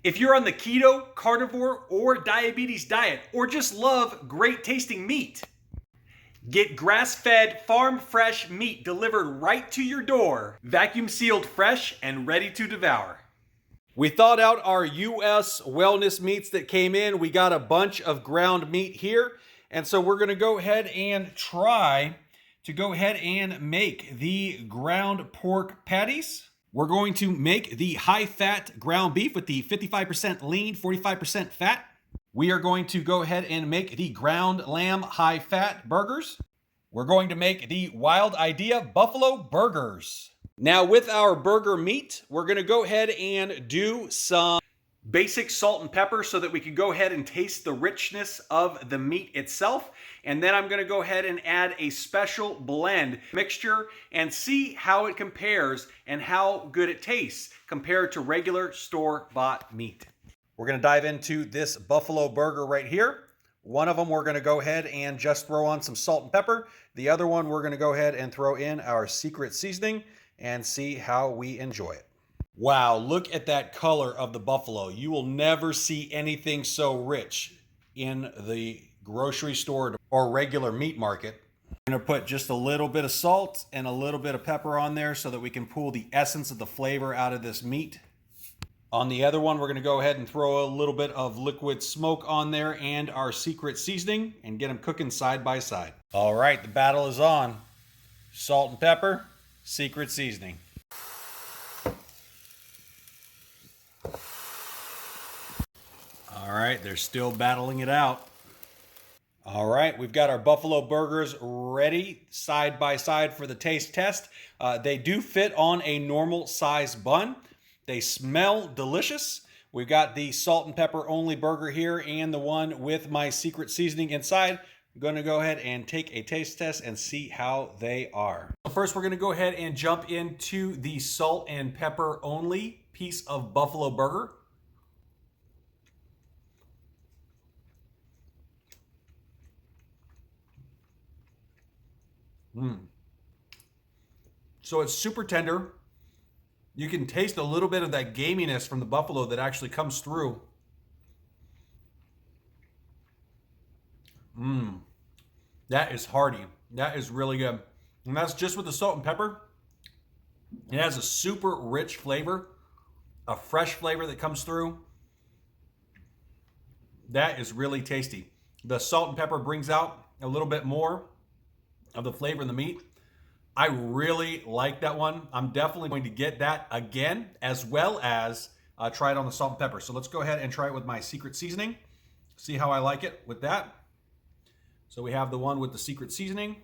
If you're on the keto, carnivore, or diabetes diet, or just love great tasting meat, get grass-fed, farm-fresh meat delivered right to your door, vacuum-sealed fresh and ready to devour. We thawed out our US wellness meats that came in. We got a bunch of ground meat here. And so we're gonna go ahead and try to go ahead and make the ground pork patties. We're going to make the high-fat ground beef with the 55% lean, 45% fat. We are going to go ahead and make the ground lamb high-fat burgers. We're going to make the Wild Idea buffalo burgers. Now with our burger meat, we're going to go ahead and do some basic salt and pepper so that we can go ahead and taste the richness of the meat itself. And then I'm going to go ahead and add a special blend mixture and see how it compares and how good it tastes compared to regular store-bought meat. We're going to dive into this buffalo burger right here. One of them we're going to go ahead and just throw on some salt and pepper. The other one we're going to go ahead and throw in our secret seasoning and see how we enjoy it. Wow, look at that color of the buffalo. You will never see anything so rich in the grocery store or regular meat market. I'm going to put just a little bit of salt and a little bit of pepper on there so that we can pull the essence of the flavor out of this meat. On the other one, we're going to go ahead and throw a little bit of liquid smoke on there and our secret seasoning and get them cooking side by side. All right, the battle is on. Salt and pepper, secret seasoning. All right, they're still battling it out. All right, we've got our buffalo burgers ready side by side for the taste test. They do fit on a normal size bun. They smell delicious. We've got the salt and pepper only burger here and the one with my secret seasoning inside. I'm going to go ahead and take a taste test and see how they are. First, we're going to go ahead and jump into the salt and pepper only piece of buffalo burger. So it's super tender. You can taste a little bit of that gaminess from the buffalo that actually comes through. That is hearty. That is really good. And that's just with the salt and pepper. It has a super rich flavor, a fresh flavor that comes through. That is really tasty. The salt and pepper brings out a little bit more of the flavor in the meat. I really like that one. I'm definitely going to get that again, as well as try it on the salt and pepper. So let's go ahead and try it with my secret seasoning. See how I like it with that. So we have the one with the secret seasoning.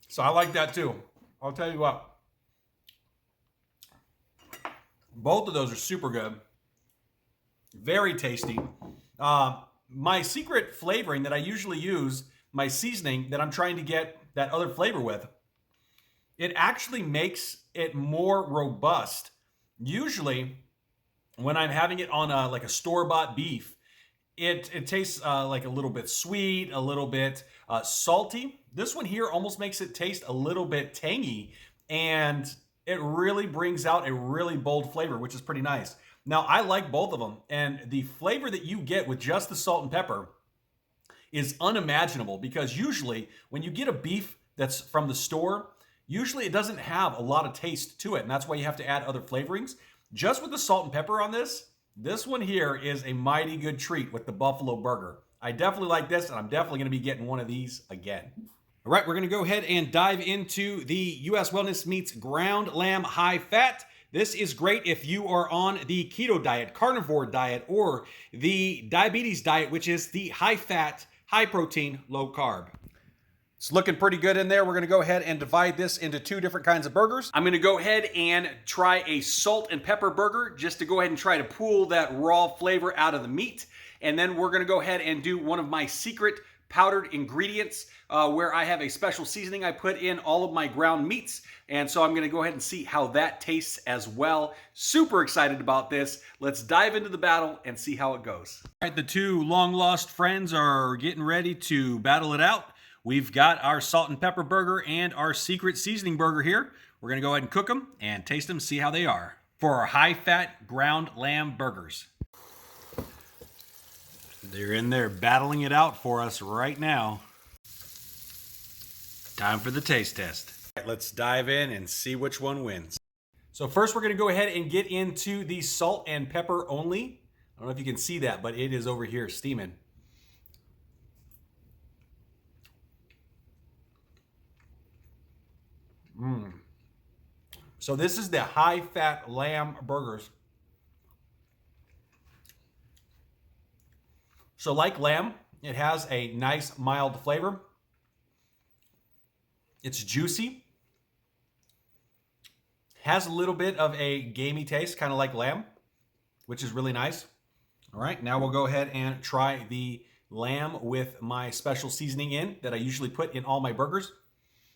So I like that too. I'll tell you what. Both of those are super good. Very tasty. My secret flavoring that I usually use, my seasoning that I'm trying to get that other flavor with, it actually makes it more robust. Usually, when I'm having it on like a store-bought beef, it tastes like a little bit sweet, a little bit salty. This one here almost makes it taste a little bit tangy, and it really brings out a really bold flavor, which is pretty nice. Now, I like both of them, and the flavor that you get with just the salt and pepper is unimaginable, because usually when you get a beef that's from the store, usually it doesn't have a lot of taste to it, and that's why you have to add other flavorings. Just with the salt and pepper on this one here is a mighty good treat with the buffalo burger. I definitely like this, and I'm definitely going to be getting one of these again. All right, we're going to go ahead and dive into the US Wellness Meats Ground Lamb High Fat. This is great if you are on the keto diet, carnivore diet, or the diabetes diet, which is the high fat, high protein, low carb. It's looking pretty good in there. We're going to go ahead and divide this into two different kinds of burgers. I'm going to go ahead and try a salt and pepper burger just to go ahead and try to pull that raw flavor out of the meat. And then we're going to go ahead and do one of my secret powdered ingredients where I have a special seasoning I put in all of my ground meats. And so I'm going to go ahead and see how that tastes as well. Super excited about this. Let's dive into the battle and see how it goes. All right, the two long lost friends are getting ready to battle it out. We've got our salt and pepper burger and our secret seasoning burger here. We're going to go ahead and cook them and taste them, see how they are for our high-fat ground lamb burgers. They're in there battling it out for us right now. Time for the taste test. Let's dive in and see which one wins. So first we're going to go ahead and get into the salt and pepper only. I don't know if you can see that, but it is over here steaming. So this is the high-fat lamb burgers. So like lamb, it has a nice mild flavor. It's juicy. Has a little bit of a gamey taste, kind of like lamb, which is really nice. All right, now we'll go ahead and try the lamb with my special seasoning in that I usually put in all my burgers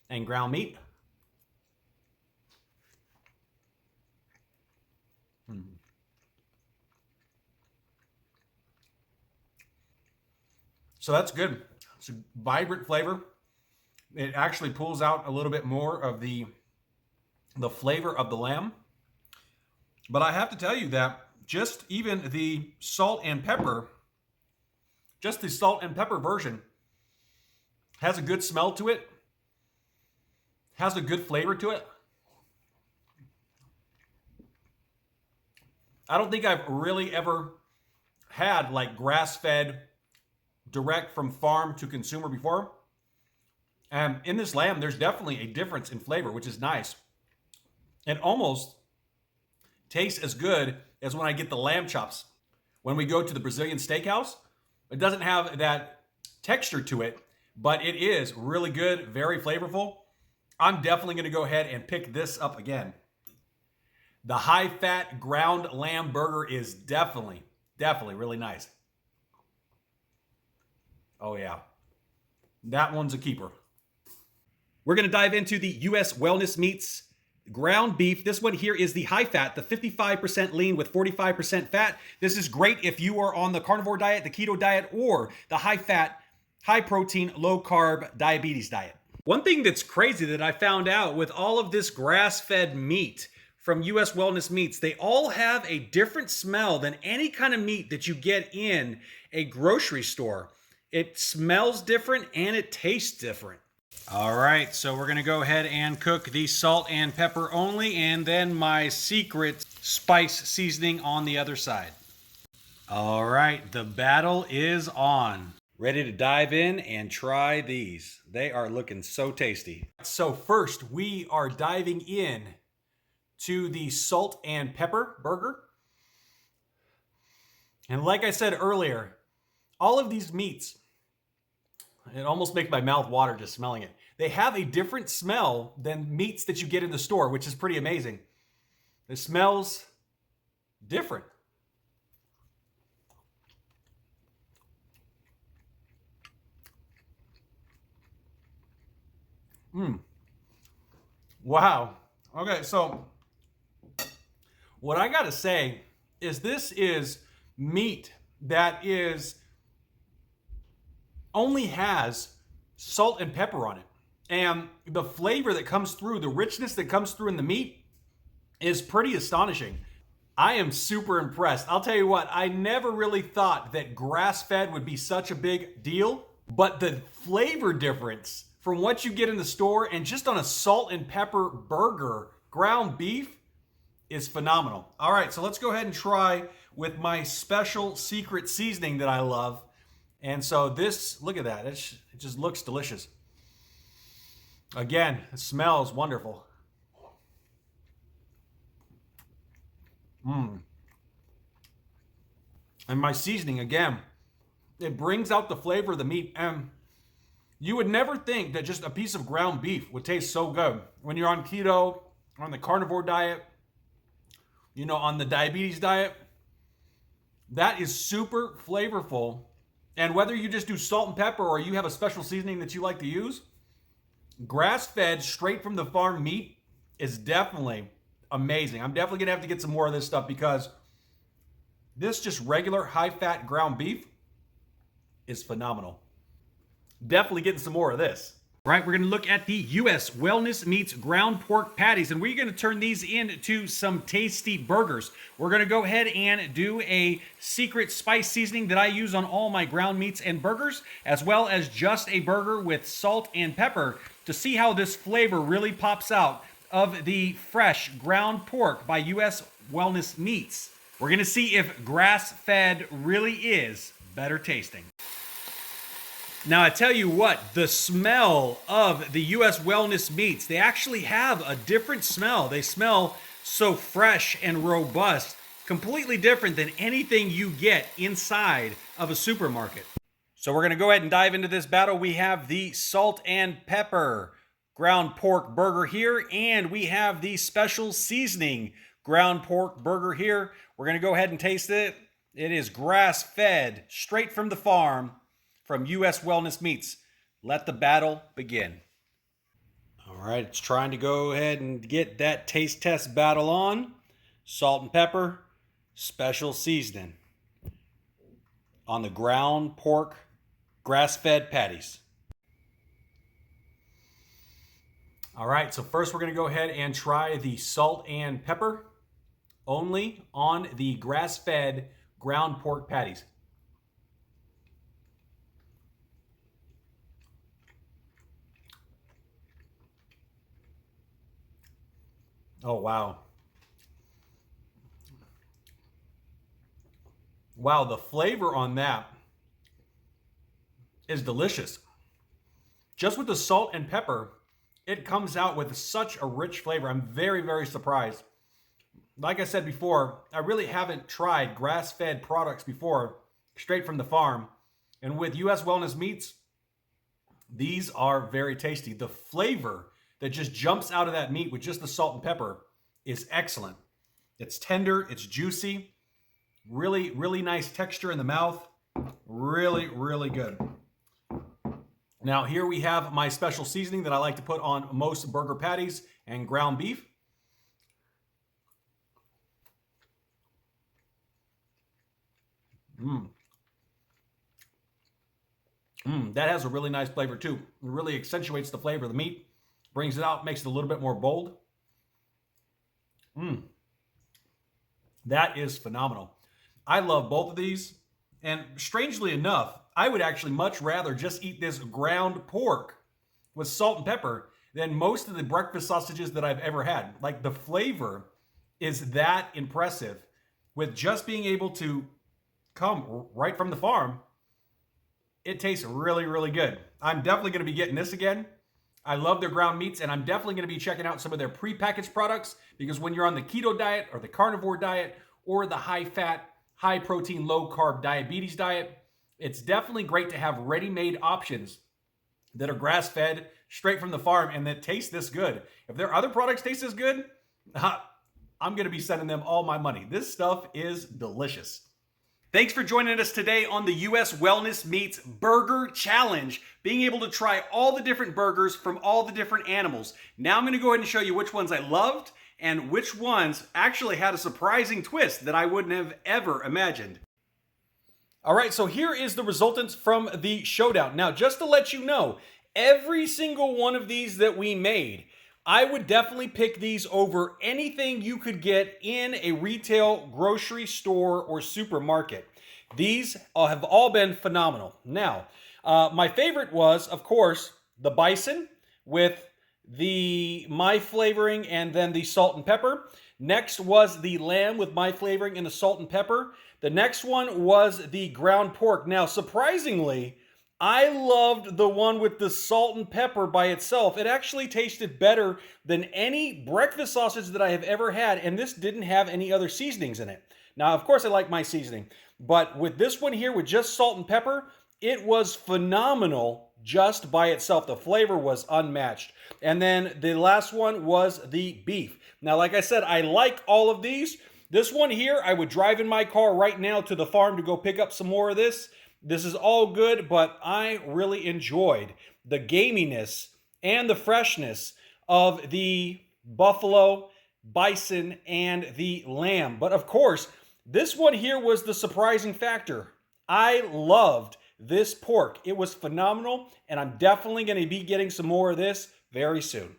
and ground meat. So that's good. It's a vibrant flavor. It actually pulls out a little bit more of the flavor of the lamb. But I have to tell you that just even the salt and pepper, just the salt and pepper version has a good smell to it, has a good flavor to it. I don't think I've really ever had like grass-fed direct from farm to consumer before. And in this lamb, there's definitely a difference in flavor, which is nice. It almost tastes as good as when I get the lamb chops. When we go to the Brazilian steakhouse, it doesn't have that texture to it, but it is really good, very flavorful. I'm definitely going to go ahead and pick this up again. The high-fat ground lamb burger is definitely really nice. Oh yeah, that one's a keeper. We're going to dive into the U.S. Wellness Meats ground beef. This one here is the high fat, the 55% lean with 45% fat. This is great if you are on the carnivore diet, the keto diet, or the high fat, high protein, low carb diabetes diet. One thing that's crazy that I found out with all of this grass-fed meat from U.S. Wellness Meats, they all have a different smell than any kind of meat that you get in a grocery store. It smells different and it tastes different. All right, so we're gonna go ahead and cook the salt and pepper only and then my secret spice seasoning on the other side. All right, the battle is on. Ready to dive in and try these. They are looking so tasty. So first we are diving in to the salt and pepper burger. And like I said earlier, all of these meats, it almost makes my mouth water just smelling it. They have a different smell than meats that you get in the store, which is pretty amazing. It smells different. Wow. Okay, so what I gotta say is this is meat that is only has salt and pepper on it. And the flavor that comes through, the richness that comes through in the meat is pretty astonishing. I am super impressed. I'll tell you what, I never really thought that grass-fed would be such a big deal, but the flavor difference from what you get in the store and just on a salt and pepper burger, ground beef, is phenomenal. All right, so let's go ahead and try with my special secret seasoning that I love. And so this, look at that, it just looks delicious. Again, it smells wonderful. And my seasoning, again, it brings out the flavor of the meat. And you would never think that just a piece of ground beef would taste so good. When you're on keto, on the carnivore diet, you know, on the diabetes diet, that is super flavorful And whether you just do salt and pepper or you have a special seasoning that you like to use, grass-fed, straight from the farm meat is definitely amazing. I'm definitely going to have to get some more of this stuff because this just regular high-fat ground beef is phenomenal. Definitely getting some more of this. Right, we're going to look at the U.S. Wellness Meats ground pork patties, and we're going to turn these into some tasty burgers. We're going to go ahead and do a secret spice seasoning that I use on all my ground meats and burgers, as well as just a burger with salt and pepper to see how this flavor really pops out of the fresh ground pork by U.S. Wellness Meats. We're going to see if grass-fed really is better tasting. Now, I tell you what, the smell of the U.S. Wellness Meats, they actually have a different smell. They smell so fresh and robust, completely different than anything you get inside of a supermarket. So we're going to go ahead and dive into this battle. We have the salt and pepper ground pork burger here, and we have the special seasoning ground pork burger here. We're going to go ahead and taste it. It is grass-fed, straight from the farm, from U.S. Wellness Meats. Let the battle begin. All right, it's trying to go ahead and get that taste test battle on. Salt and pepper, special seasoning on the ground pork grass-fed patties. All right, so first we're going to go ahead and try the salt and pepper only on the grass-fed ground pork patties. Oh, wow. Wow, the flavor on that is delicious. Just with the salt and pepper, it comes out with such a rich flavor. I'm very, very surprised. Like I said before, I really haven't tried grass-fed products before, straight from the farm. And with U.S. Wellness Meats, these are very tasty. The flavor that just jumps out of that meat with just the salt and pepper is excellent. It's tender, it's juicy, really, really nice texture in the mouth. Really, really good. Now here we have my special seasoning that I like to put on most burger patties and ground beef. That has a really nice flavor too. It really accentuates the flavor of the meat, brings it out, makes it a little bit more bold. That is phenomenal. I love both of these, and strangely enough, I would actually much rather just eat this ground pork with salt and pepper than most of the breakfast sausages that I've ever had. Like, the flavor is that impressive with just being able to come right from the farm. It tastes really, really good. I'm definitely going to be getting this again. I love their ground meats, and I'm definitely going to be checking out some of their prepackaged products, because when you're on the keto diet or the carnivore diet or the high-fat, high-protein, low-carb diabetes diet, it's definitely great to have ready-made options that are grass-fed, straight from the farm, and that taste this good. If their other products taste this good, I'm going to be sending them all my money. This stuff is delicious. Thanks for joining us today on the U.S. Wellness Meats Burger Challenge, being able to try all the different burgers from all the different animals. Now I'm going to go ahead and show you which ones I loved and which ones actually had a surprising twist that I wouldn't have ever imagined. All right, so here is the resultants from the showdown. Now, just to let you know, every single one of these that we made, I would definitely pick these over anything you could get in a retail grocery store or supermarket. These have all been phenomenal. Now, my favorite was, of course, the bison with my flavoring and then the salt and pepper. Next was the lamb with my flavoring and the salt and pepper. The next one was the ground pork. Now, surprisingly, I loved the one with the salt and pepper by itself. It actually tasted better than any breakfast sausage that I have ever had, and this didn't have any other seasonings in it. Now, of course, I like my seasoning, but with this one here with just salt and pepper, it was phenomenal just by itself. The flavor was unmatched. And then the last one was the beef. Now, like I said, I like all of these. This one here, I would drive in my car right now to the farm to go pick up some more of this. This is all good, but I really enjoyed the gaminess and the freshness of the buffalo, bison, and the lamb. But of course, this one here was the surprising factor. I loved this pork. It was phenomenal, and I'm definitely going to be getting some more of this very soon.